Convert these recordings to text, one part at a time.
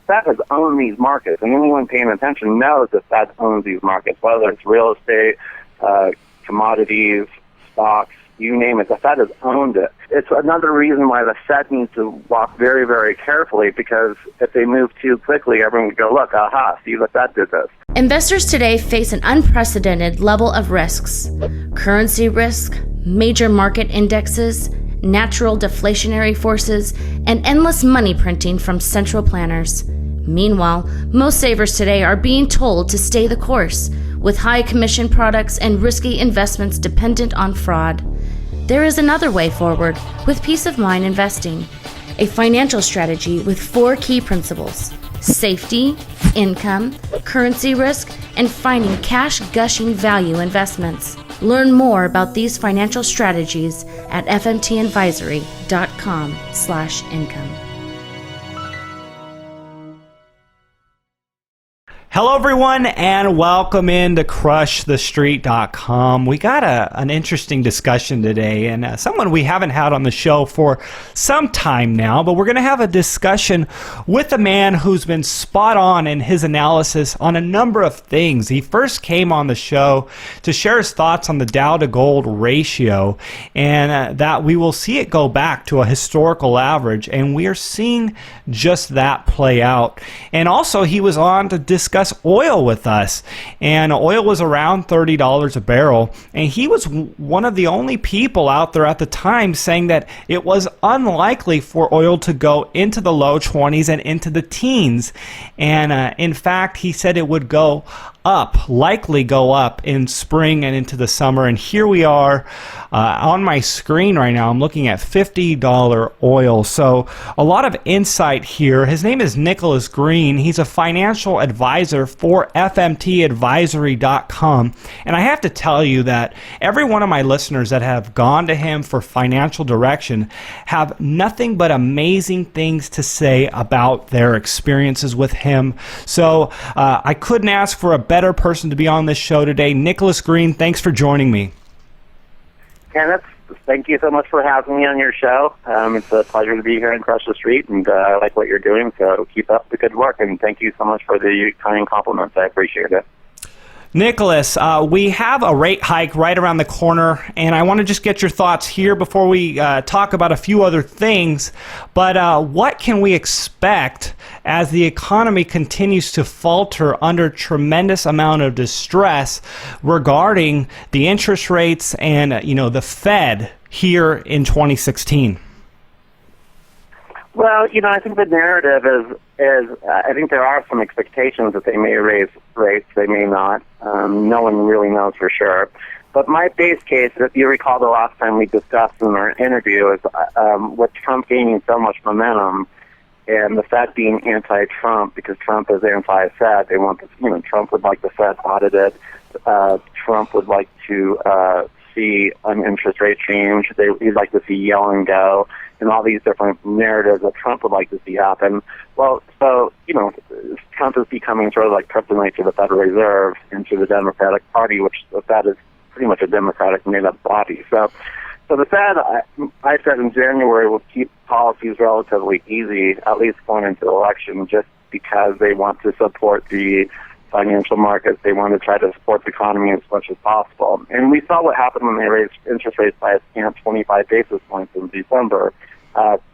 Fed has owned these markets, and anyone paying attention knows that Fed owns these markets, whether it's real estate, commodities, stocks, you name it. The Fed has owned it. It's another reason why the Fed needs to walk very, very carefully, because if they move too quickly, everyone would go, look, aha, see, the Fed did this. Investors today face an unprecedented level of risks. Currency risk, major market indexes, natural deflationary forces, and endless money printing from central planners. Meanwhile, most savers today are being told to stay the course, with high commission products and risky investments dependent on fraud. There is another way forward with peace of mind investing, a financial strategy with 4 key principles: safety, income, currency risk, and finding cash-gushing value investments. Learn more about these financial strategies at fmtadvisory.com/income. Hello, everyone, and welcome in to crushthestreet.com. We got an interesting discussion today, and someone we haven't had on the show for some time now, but we're going to have a discussion with a man who's been spot on in his analysis on a number of things. He first came on the show to share his thoughts on the Dow to gold ratio, and that we will see it go back to a historical average, and we are seeing just that play out. And also, he was on to discuss oil with us, and oil was around $30 a barrel, and he was one of the only people out there at the time saying that it was unlikely for oil to go into the low 20s and into the teens, and in fact he said it would go up, likely go up in spring and into the summer. And here we are on my screen right now. I'm looking at $50 oil. So a lot of insight here. His name is Nicholas Green. He's a financial advisor for fmtadvisory.com. And I have to tell you that every one of my listeners that have gone to him for financial direction have nothing but amazing things to say about their experiences with him. So I couldn't ask for a better person to be on this show today. Nicholas Green, thanks for joining me. Kenneth, thank you so much for having me on your show. It's a pleasure to be here and Crush the Street, and I like what you're doing, so keep up the good work, and thank you so much for the kind compliments. I appreciate it. Nicholas, we have a rate hike right around the corner, and I want to just get your thoughts here before we talk about a few other things. But what can we expect as the economy continues to falter under tremendous amount of distress regarding the interest rates and the Fed here in 2016? Well, I think the narrative is I think there are some expectations that they may raise rates, they may not. No one really knows for sure. But my base case, if you recall the last time we discussed in our interview, is with Trump gaining so much momentum and the Fed being anti-Trump because Trump is anti-Fed. They want this, Trump would like the Fed audited. Trump would like to see an interest rate change. He'd like to see Yellen go, and all these different narratives that Trump would like to see happen. Well, so, Trump is becoming sort of like kryptonite to the Federal Reserve and to the Democratic Party, which the Fed is pretty much a Democratic made-up body. So the Fed, I said in January, will keep policies relatively easy, at least going into the election, just because they want to support the financial markets. They want to try to support the economy as much as possible. And we saw what happened when they raised interest rates by a scant 25 basis points in December.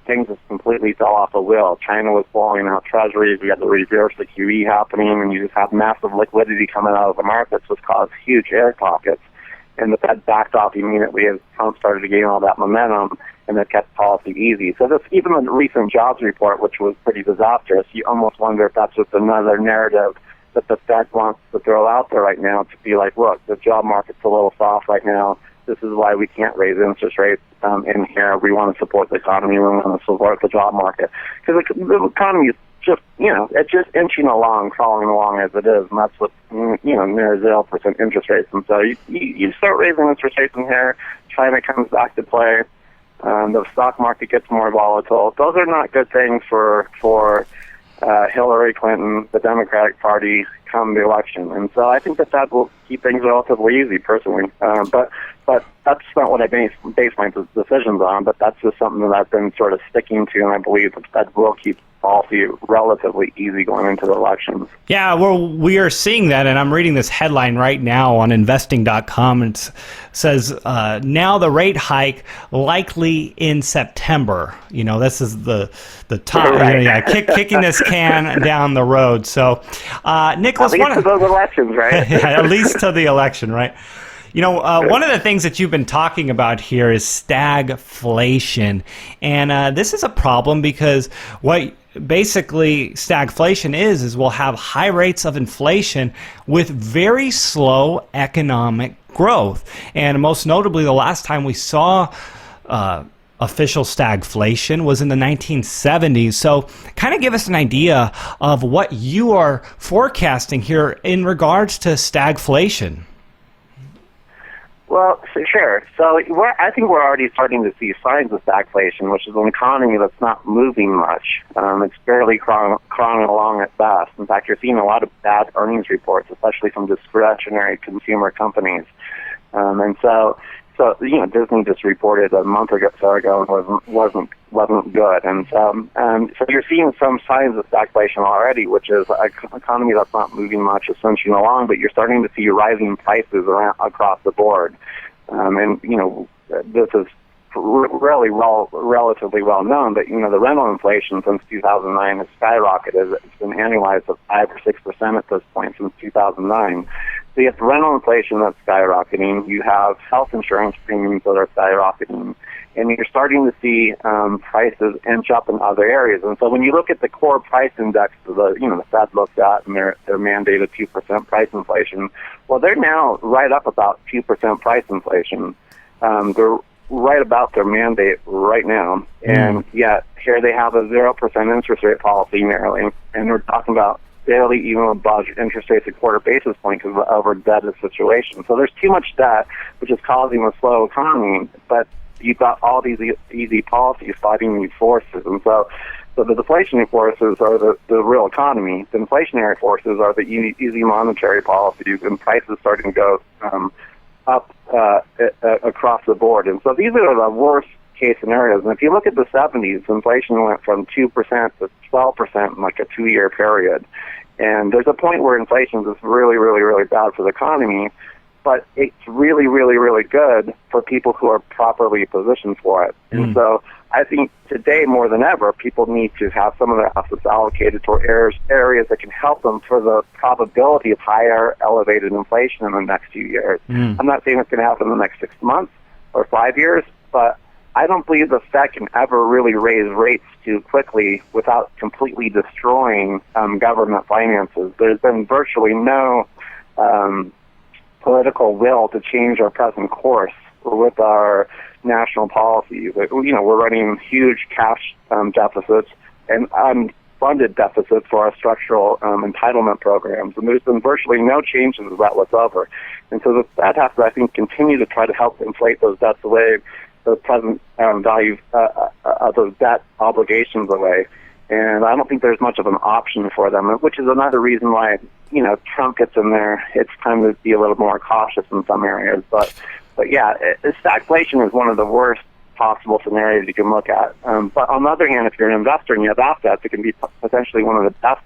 Things just completely fell off the wheel. China was blowing out treasuries. We had the reverse the QE happening, and you just had massive liquidity coming out of the markets, which caused huge air pockets. And the Fed backed off immediately as Trump started to gain all that momentum, and it kept policy easy. So even the recent jobs report, which was pretty disastrous, you almost wonder if that's just another narrative that the Fed wants to throw out there right now to be like, look, the job market's a little soft right now. This is why we can't raise interest rates in here. We want to support the economy. We want to support the job market. Because the economy is just, it's just inching along, crawling along as it is, and that's what, near 0% interest rates. And so you start raising interest rates in here, China comes back to play, the stock market gets more volatile. Those are not good things for Hillary Clinton, the Democratic Party, come the election. And so I think that will keep things relatively easy, personally. But that's not what I base my decisions on, but that's just something that I've been sort of sticking to, and I believe the Fed will keep policy relatively easy going into the elections. Yeah, well, we are seeing that, and I'm reading this headline right now on investing.com, and it says, now the rate hike likely in September. This is the top, right. kicking this can down the road. So, Nicholas, at least to those elections, right? Yeah, at least to the election, right? One of the things that you've been talking about here is stagflation. And this is a problem because what basically stagflation is we'll have high rates of inflation with very slow economic growth. And most notably, the last time we saw official stagflation was in the 1970s. So kind of give us an idea of what you are forecasting here in regards to stagflation. Well, sure. So I think we're already starting to see signs of stagflation, which is an economy that's not moving much. It's barely crawling along at best. In fact, you're seeing a lot of bad earnings reports, especially from discretionary consumer companies. And so Disney just reported a month or so ago wasn't good, and so you're seeing some signs of stagflation already, which is an economy that's not moving much, is cinching along, but you're starting to see rising prices across the board, and this is really relatively well known, but the rental inflation since 2009 has skyrocketed. It's been annualized at 5 or 6% at this point since 2009. So you have rental inflation that's skyrocketing. You have health insurance premiums that are skyrocketing, and you're starting to see prices inch up in other areas. And so when you look at the core price index, the Fed looked at and their mandated 2% price inflation, well, they're now right up about 2% price inflation. They're right about their mandate right now, and yet here they have a 0% interest rate policy nearly, and we're talking about barely even above interest rates a quarter basis point because of our debt situation. So there's too much debt, which is causing a slow economy, but you've got all these easy policies fighting these forces. And so the deflationary forces are the real economy. The inflationary forces are the easy monetary policies, and prices starting to go up across the board. And so these are the worst case scenarios. And if you look at the 70s, inflation went from 2% to 12% in like a 2-year period. And there's a point where inflation is really, really, really bad for the economy, but it's really, really, really good for people who are properly positioned for it. And so I think today more than ever, people need to have some of their assets allocated toward areas that can help them for the probability of higher elevated inflation in the next few years. I'm not saying it's going to happen in the next 6 months or 5 years, but I don't believe the Fed can ever really raise rates too quickly without completely destroying government finances. There's been virtually no political will to change our present course with our national policies. We're running huge cash deficits and unfunded deficits for our structural entitlement programs, and there's been virtually no changes to that whatsoever. And so the Fed has to, I think, continue to try to help inflate those debts away, the present value of those debt obligations away. And I don't think there's much of an option for them, which is another reason why, Trump gets in there. It's time to be a little more cautious in some areas. But yeah, stagflation is one of the worst possible scenarios you can look at. But on the other hand, if you're an investor and you have assets, it can be potentially one of the best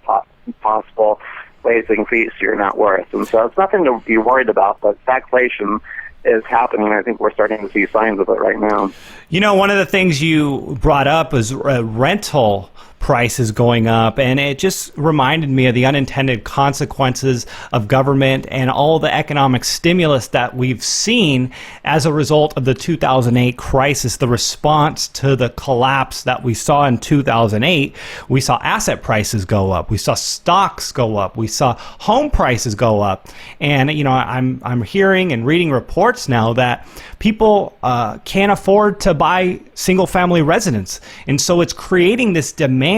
possible ways to increase your net worth. And so it's nothing to be worried about, but stagflation is happening. I think we're starting to see signs of it right now. One of the things you brought up was rental prices going up, and it just reminded me of the unintended consequences of government and all the economic stimulus that we've seen as a result of the 2008 crisis, the response to the collapse that we saw in 2008. We saw asset prices go up, we saw stocks go up, we saw home prices go up, and I'm hearing and reading reports now that people can't afford to buy single-family residence, and so it's creating this demand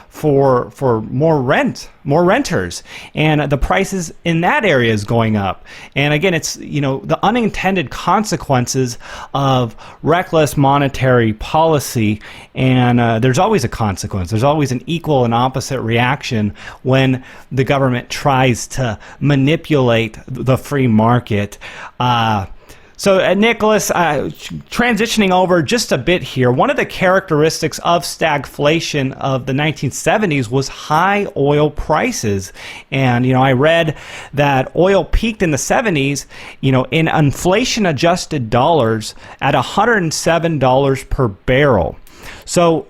for more renters, and the prices in that area is going up. And again, it's the unintended consequences of reckless monetary policy, and there's always a consequence. There's always an equal and opposite reaction when the government tries to manipulate the free market. So, Nicholas, transitioning over just a bit here, one of the characteristics of stagflation of the 1970s was high oil prices. And, I read that oil peaked in the 70s, in inflation-adjusted dollars at $107 per barrel. So,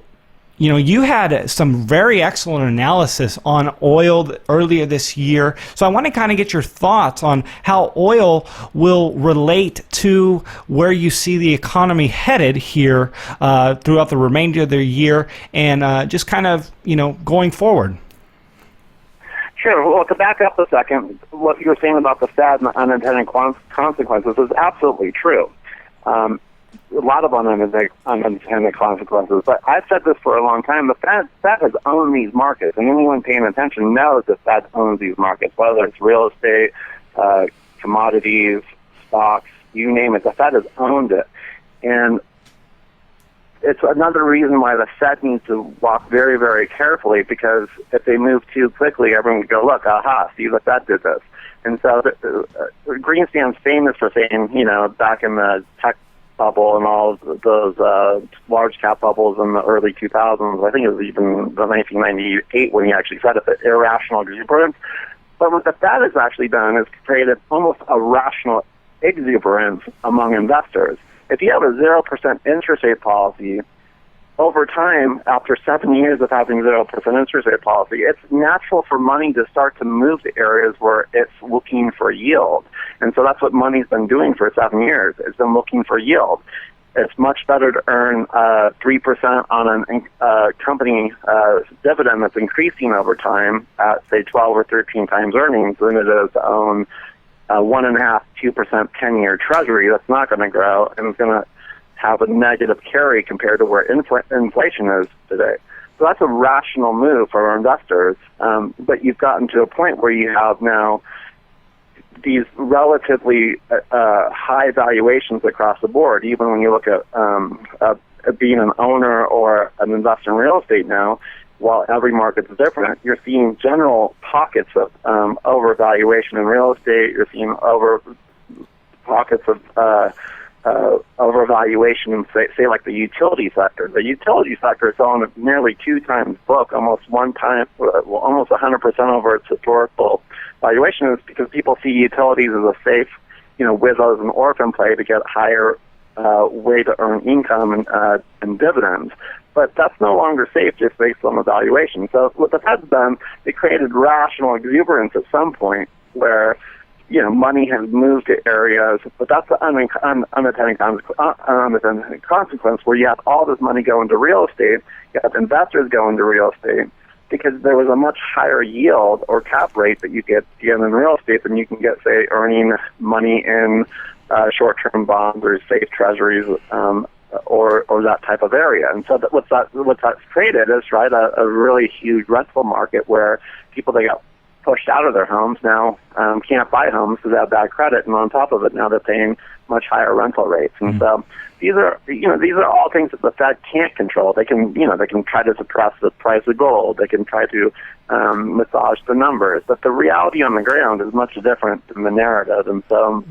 you had some very excellent analysis on oil earlier this year. So I want to kind of get your thoughts on how oil will relate to where you see the economy headed here throughout the remainder of the year and just kind of, going forward. Sure. Well, to back up a second, what you were saying about the Fed and the unintended consequences is absolutely true. A lot of unintended consequences. But I've said this for a long time. The Fed has owned these markets, and anyone paying attention knows the Fed owns these markets, whether it's real estate, commodities, stocks, you name it. The Fed has owned it. And it's another reason why the Fed needs to walk very, very carefully, because if they move too quickly, everyone would go, look, aha, see, the Fed did this. And so Greenstand's famous for saying, back in the tech bubble and all of those large cap bubbles in the early 2000s. I think it was even the 1998 when he actually said it, that irrational exuberance. But what the Fed has actually done is created almost a rational exuberance among investors. If you have a 0% interest rate policy, over time, after 7 years of having 0% interest rate policy, it's natural for money to start to move to areas where it's looking for yield. And so that's what money's been doing for 7 years. It's been looking for yield. It's much better to earn 3% on a company dividend that's increasing over time at, say, 12 or 13 times earnings than it is to own 1.5%, 2% 10-year treasury that's not going to grow and is going to have a negative carry compared to where inflation is today. So that's a rational move for our investors. But you've gotten to a point where you have now these relatively high valuations across the board. Even when you look at being an owner or an investor in real estate now, while every market is different, you're seeing general pockets of overvaluation in real estate. You're seeing pockets of overvaluation in, say, like the utility sector. The utility sector is selling at nearly 2 times book, almost 100% over its historical valuation, is because people see utilities as a safe, with as an orphan play to get higher way to earn income and dividends. But that's no longer safe just based on the valuation. So what the Fed's done, they created rational exuberance at some point where money has moved to areas, but that's the unintended consequence where you have all this money go into real estate, you have investors go into real estate, because there was a much higher yield or cap rate that you get in real estate than you can get, say, earning money in short-term bonds or safe treasuries or that type of area. And so what that's created is, right, a really huge rental market where people that got pushed out of their homes now can't buy homes because they have bad credit, and on top of it, now they're paying much higher rental rates. And so these are all things that the Fed can't control. They can try to suppress the price of gold. They can try to massage the numbers, but the reality on the ground is much different than the narrative. And so,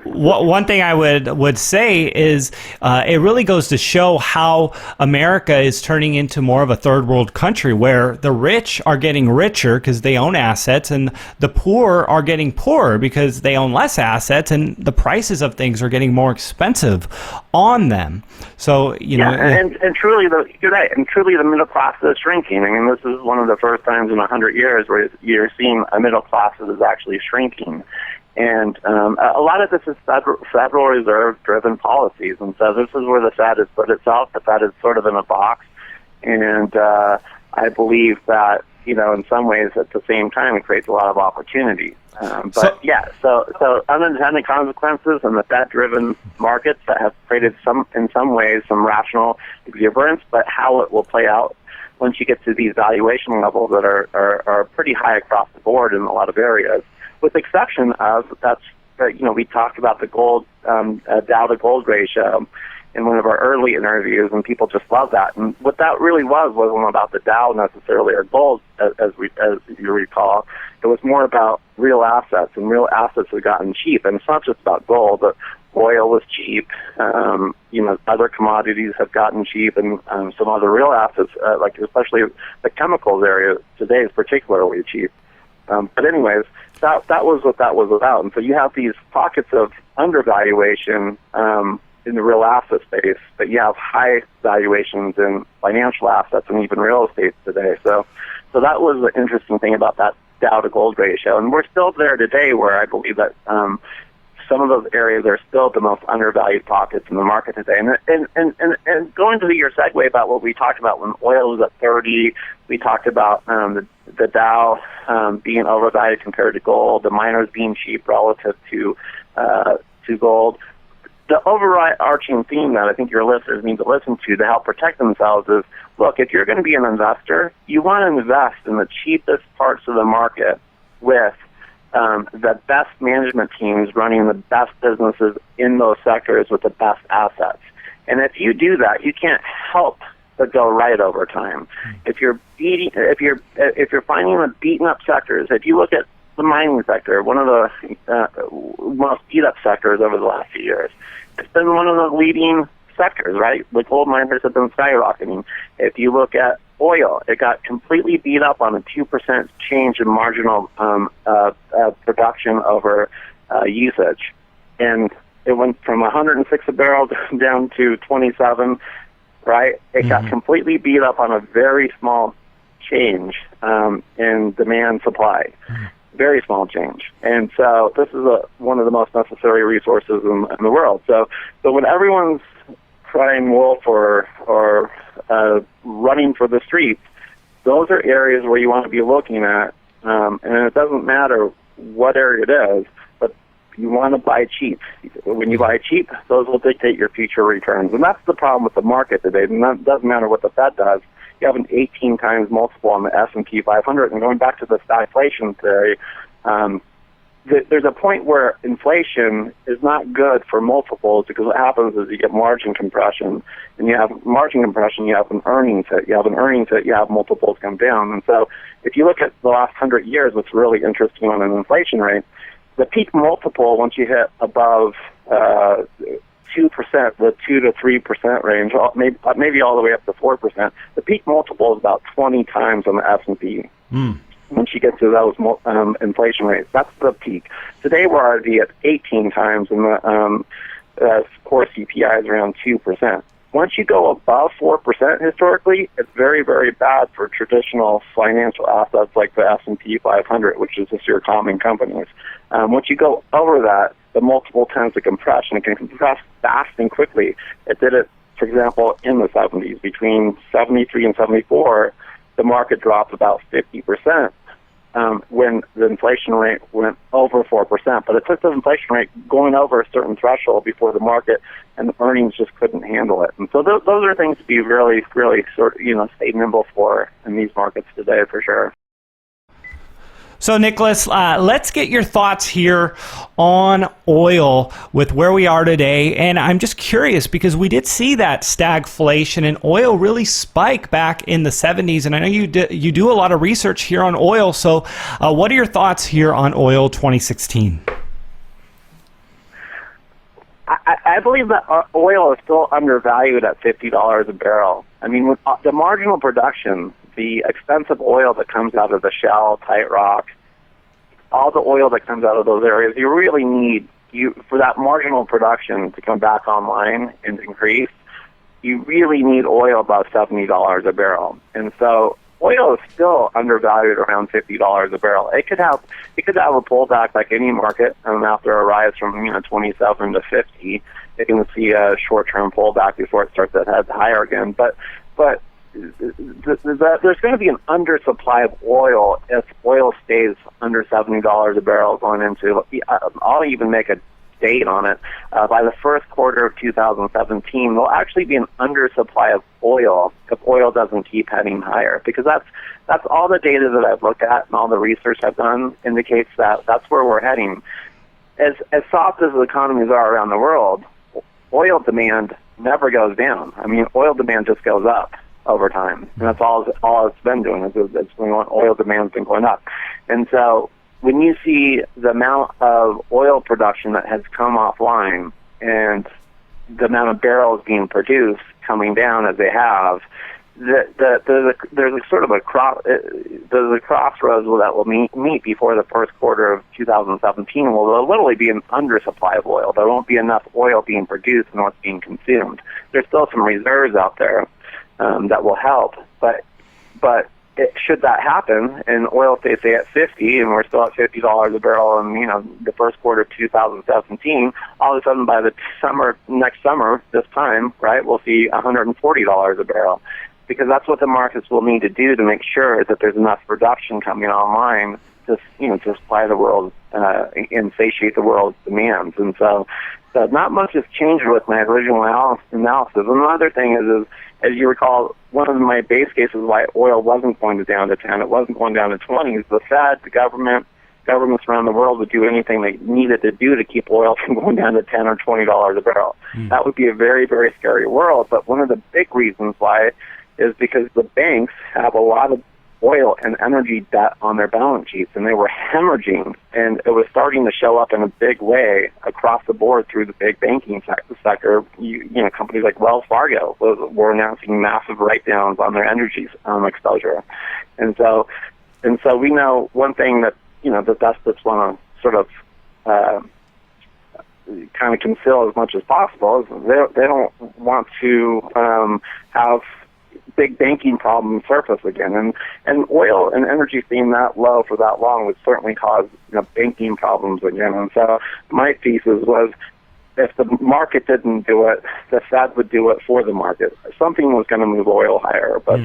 one thing I would say is it really goes to show how America is turning into more of a third world country, where the rich are getting richer because they own assets, and the poor are getting poorer because they own less assets, and the prices of things are getting more expensive on them. So and truly the middle class is shrinking. I mean, this is one of the first times in 100 years where you're seeing a middle class that is actually shrinking. And a lot of this is Federal Reserve-driven policies. And so this is where the Fed has put itself. The Fed is sort of in a box. And I believe that, in some ways, at the same time, it creates a lot of opportunity. So unintended consequences and the Fed-driven markets that have created in some ways, some rational exuberance, but how it will play out once you get to these valuation levels that are pretty high across the board in a lot of areas, with the exception of we talked about the gold Dow to gold ratio in one of our early interviews, and people just love that. And what that really wasn't about the Dow necessarily or gold, as you recall. It was more about real assets, and real assets have gotten cheap. And it's not just about gold, but oil was cheap. Other commodities have gotten cheap, and some other real assets, like especially the chemicals area today, is particularly cheap. But anyways, that was what that was about. And so you have these pockets of undervaluation in the real asset space, but you have high valuations in financial assets and even real estate today. So that was the interesting thing about that Dow to gold ratio. And we're still there today, where I believe that some of those areas are still the most undervalued pockets in the market today. And going to your segue about what we talked about when oil was at 30, we talked about the Dow being overvalued compared to gold, the miners being cheap relative to gold. The overarching theme that I think your listeners need to listen to help protect themselves is, look, if you're going to be an investor, you want to invest in the cheapest parts of the market with the best management teams running the best businesses in those sectors with the best assets. And if you do that, you can't help but go right over time. If you're finding the beaten up sectors, if you look at the mining sector, one of the most beat up sectors over the last few years, it's been one of the leading sectors, right? The gold miners have been skyrocketing. If you look at oil, it got completely beat up on a 2% change in marginal production over usage. And it went from 106 a barrel down to 27, right? It got completely beat up on a very small change in demand supply. Very small change. And so this is one of the most necessary resources in the world. So when everyone's crying wolf or running for the streets, those are areas where you want to be looking at. And it doesn't matter what area it is, but you want to buy cheap. When you buy cheap, those will dictate your future returns. And that's the problem with the market today. And that doesn't matter what the Fed does. You have an 18 times multiple on the S&P 500. And going back to the stagflation theory, there's a point where inflation is not good for multiples, because what happens is you get margin compression. And you have margin compression, you have an earnings hit. You have an earnings hit, you have multiples come down. And so if you look at the last 100 years, what's really interesting on an inflation rate, the peak multiple, once you hit above 2%, the 2 to 3% range, maybe all the way up to 4%. The peak multiple is about 20 times on the S&P. Once you get to those inflation rates, that's the peak. Today we're already at 18 times, and the core CPI is around 2%. Once you go above 4% historically, it's very, very bad for traditional financial assets like the S&P 500, which is just your common companies. Once you go over that, the multiple tends to compress, and it can compress fast and quickly. It did it, for example, in the 70s. Between 73 and 74, the market dropped about 50% when the inflation rate went over 4%. But it took the inflation rate going over a certain threshold before the market and the earnings just couldn't handle it. And so those are things to be really, really stay nimble for in these markets today, for sure. So, Nicholas, let's get your thoughts here on oil with where we are today. And I'm just curious, because we did see that stagflation and oil really spike back in the 70s. And I know you do a lot of research here on oil. So what are your thoughts here on oil 2016? I believe that oil is still undervalued at $50 a barrel. I mean, with the marginal production, the expensive oil that comes out of the Shell, Tightrope, all the oil that comes out of those areas, you really need, for that marginal production to come back online and increase, you really need oil above $70 a barrel. And so oil is still undervalued around $50 a barrel. It could have a pullback like any market, after a rise from 27 to 50. You can see a short-term pullback before it starts to head higher again. But there's going to be an undersupply of oil if oil stays under $70 a barrel going into. I'll even make a date on it. By the first quarter of 2017, there'll actually be an undersupply of oil if oil doesn't keep heading higher, because that's all the data that I've looked at and all the research I've done indicates that that's where we're heading. As soft as the economies are around the world, oil demand never goes down. I mean, oil demand just goes up over time, and that's all it's been doing. Oil demand's been going up, and so when you see the amount of oil production that has come offline and the amount of barrels being produced coming down as they have, there's a sort of there's a crossroads that will meet before the first quarter of 2017. Well, there'll literally be an undersupply of oil. There won't be enough oil being produced and what's being consumed. There's still some reserves out there that will help, but should that happen and oil stays at 50 and we're still at $50 a barrel in the first quarter of 2017, all of a sudden by the next summer, this time, right, we'll see $140 a barrel, because that's what the markets will need to do to make sure that there's enough production coming online to supply the world and satiate the world's demands. And so not much has changed with my original analysis. Another thing is, as you recall, one of my base cases why oil wasn't going down to 10, it wasn't going down to 20, is the Fed, the governments around the world would do anything they needed to do to keep oil from going down to $10 or $20 a barrel. That would be a very, very scary world. But one of the big reasons why is because the banks have a lot of oil and energy debt on their balance sheets, and they were hemorrhaging, and it was starting to show up in a big way across the board through the big banking sector. Companies like Wells Fargo were announcing massive write-downs on their energy exposure, and so we know one thing that the despots want to sort of kind of conceal as much as possible is they don't want to have big banking problems surface again, and oil and energy being that low for that long would certainly cause banking problems again. And so my thesis was, if the market didn't do it, the Fed would do it for the market. Something was going to move oil higher, but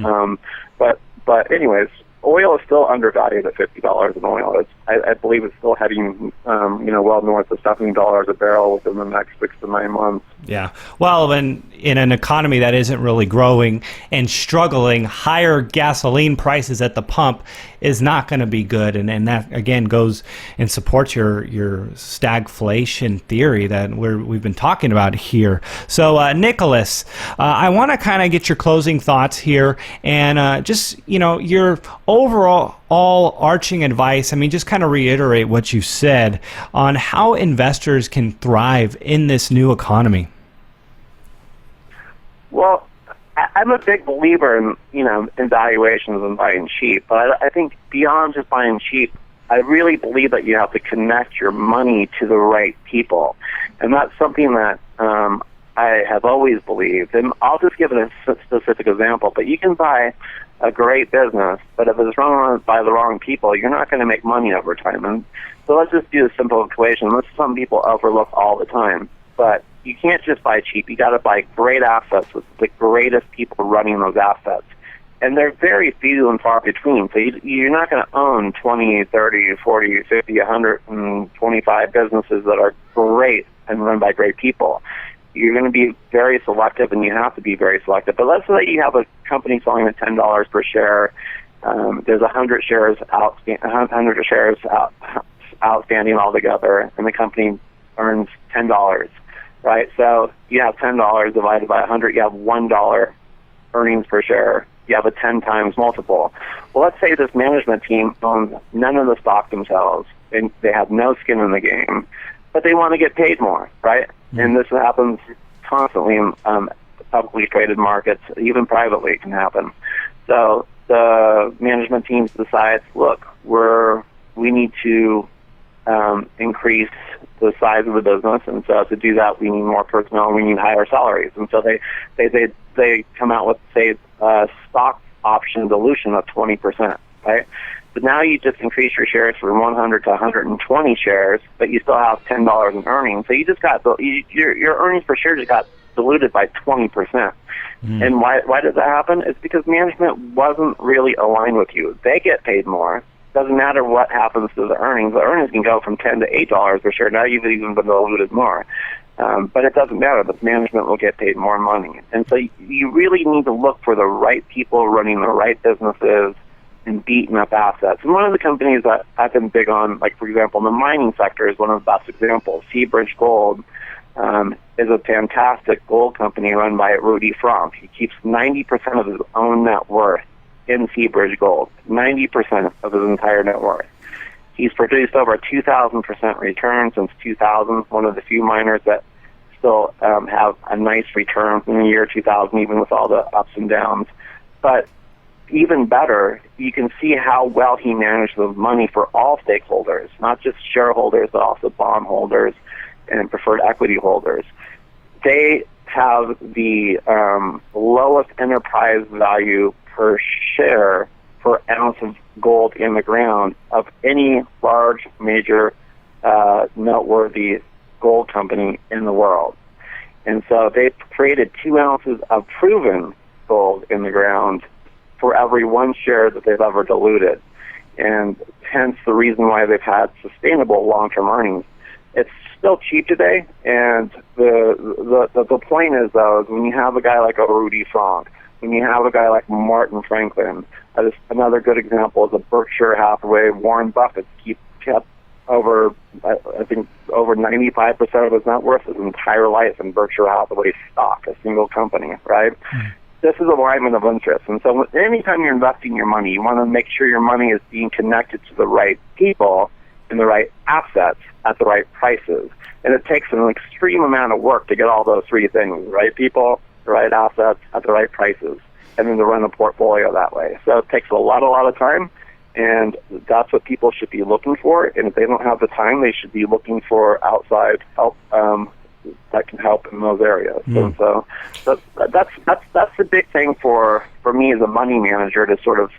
anyways, oil is still undervalued at $50 an oil. I believe it's still heading, well north of $70 a barrel within the next 6 to 9 months. Yeah. Well, in an economy that isn't really growing and struggling, higher gasoline prices at the pump is not going to be good. And that, again, goes and supports your stagflation theory that we've been talking about here. So, Nicholas, I want to kind of get your closing thoughts here and just, your overall arching advice. I mean, just kind of reiterate what you said on how investors can thrive in this new economy. Well, I'm a big believer in valuations and buying cheap, but I think beyond just buying cheap, I really believe that you have to connect your money to the right people, and that's something that I have always believed. And I'll just give it a specific example, but you can buy a great business, but if it's run by the wrong people, you're not going to make money over time. And so let's just do a simple equation. This is something people overlook all the time, but you can't just buy cheap. You got to buy great assets with the greatest people running those assets. And they're very few and far between. So you're not going to own 20, 30, 40, 50, 125 businesses that are great and run by great people. You're going to be very selective, and you have to be very selective. But let's say you have a company selling at $10 per share. There's 100 shares outstanding altogether, and the company earns $10. Right? So you have $10 divided by 100. You have $1 earnings per share. You have a 10 times multiple. Well, let's say this management team owns none of the stock themselves, and they have no skin in the game, but they want to get paid more, right? Mm-hmm. And this happens constantly in publicly traded markets, even privately it can happen. So the management teams decide, look, we need to increase the size of the business, and so to do that, we need more personnel, we need higher salaries. And so they come out with, say, stock option dilution of 20%, right? But now you just increase your shares from 100 to 120 shares, but you still have $10 in earnings. So you just got your earnings per share just got diluted by 20%. Mm. And why does that happen? It's because management wasn't really aligned with you. They get paid more. Doesn't matter what happens to the earnings. The earnings can go from $10 to $8 per share. Now you've even been diluted more. But it doesn't matter. The management will get paid more money. And so you really need to look for the right people running the right businesses and beating up assets. And one of the companies that I've been big on, like, for example, in the mining sector is one of the best examples. Seabridge Gold is a fantastic gold company run by Rudy Frank. He keeps 90% of his own net worth in Seabridge Gold, 90% of his entire net worth. He's produced over a 2,000% return since 2000, one of the few miners that still have a nice return in the year 2000, even with all the ups and downs. But even better, you can see how well he managed the money for all stakeholders, not just shareholders, but also bondholders and preferred equity holders. They have the lowest enterprise value per share per ounce of gold in the ground of any large, major, noteworthy gold company in the world. And so they've created 2 ounces of proven gold in the ground for every 1 share that they've ever diluted. And hence the reason why they've had sustainable long-term earnings. It's still cheap today, and the point is, though, is when you have a guy like a Rudy Frank, when you have a guy like Martin Franklin, another good example is a Berkshire Hathaway. Warren Buffett kept over, I think, over 95% of his net worth his entire life in Berkshire Hathaway stock, a single company, right? Mm-hmm. This is alignment of interest. And so anytime you're investing your money, you want to make sure your money is being connected to the right people and the right assets at the right prices. And it takes an extreme amount of work to get all those 3 things, right people, the right assets at the right prices, and then to run a portfolio that way. So it takes a lot of time, and that's what people should be looking for. And if they don't have the time, they should be looking for outside help that can help in those areas. And so that's the big thing for me as a money manager to sort of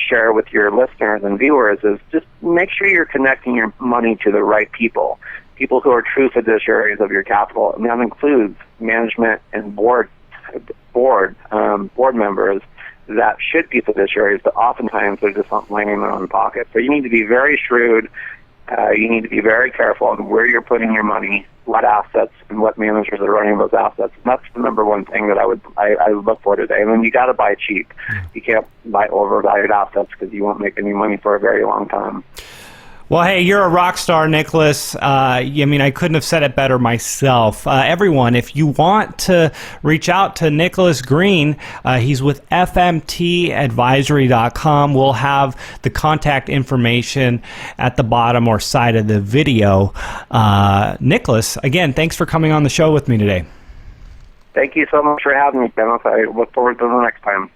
share with your listeners and viewers is just make sure you're connecting your money to the right people who are true fiduciaries of your capital, and that includes management and board members that should be fiduciaries, but oftentimes they're just not lining their own pocket. So you need to be very shrewd. You need to be very careful on where you're putting your money, what assets, and what managers are running those assets. And that's the number one thing that I would look for today. And then you got to buy cheap. You can't buy overvalued assets because you won't make any money for a very long time. Well, hey, you're a rock star, Nicholas. I mean, I couldn't have said it better myself. Everyone, if you want to reach out to Nicholas Green, he's with fmtadvisory.com. We'll have the contact information at the bottom or side of the video. Nicholas, again, thanks for coming on the show with me today. Thank you so much for having me, Dennis. I look forward to the next time.